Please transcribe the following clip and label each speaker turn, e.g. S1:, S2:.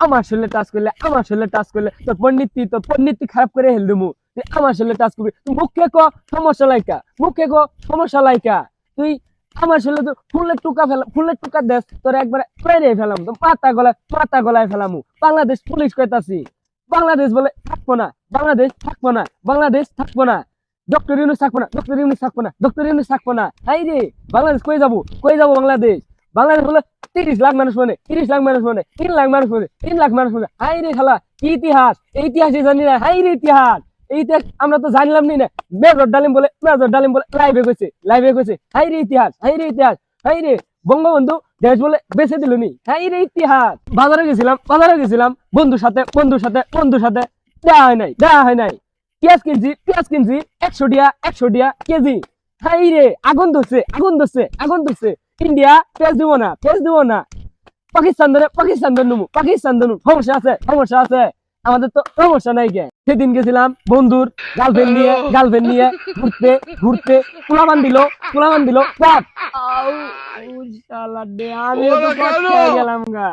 S1: আমার শরীরে টাচ করলে তোর পণ্ডিতি খারাপ করে হেল দিমু। তুই আমার শরীরে টাচ করবি, তুই মুখে ক সমস্যা লাইকা তুই আমার শরীরে তো ফুলের টুকা দেশ তোর একবারে পেরে ফেলাম, তো মাথা গলায় ফেলামু। বাংলাদেশ পুলিশ কইতাছি, বাংলাদেশ বলে থাকবো না, বাংলাদেশ থাকবো না, ডক্টর ইউনূস থাকবো না। হাই রে বাংলাদেশ কই যাবো বাংলাদেশ বলে 30 লাখ মানুষ মানে 3 লাখ মানুষ মানে হাই রে খালা কি ইতিহাস, এই ইতিহাসে জানি না। হাই রে ইতিহাস, এই ইতিহাস আমরা তো জানলাম নি না। মেজর ডালিম বলে লাইভে কইছে হাই রে ইতিহাস, হাই রে বঙ্গবন্ধু দেশ বলে বেঁচে দিল নি। হাই রে ইতিহাস। বাজারে গেছিলাম বন্ধুর সাথে দেয়া হয় নাই। পেঁয়াজ কিনছি 100 টাকা কেজি। হাই রে আগুন ধরছে। ইন্ডিয়া পেঁয়াজ দিব না, পাকিস্তান ধরনু সমস্যা আছে। আমাদের তো সমস্যা নাই কে। সেদিন গেছিলাম বন্ধুর গার্লফ্রেন্ড নিয়ে ঘুরতে পোলাবান দিল বাপ আউ শালা দে আমি তো গেলাম গা।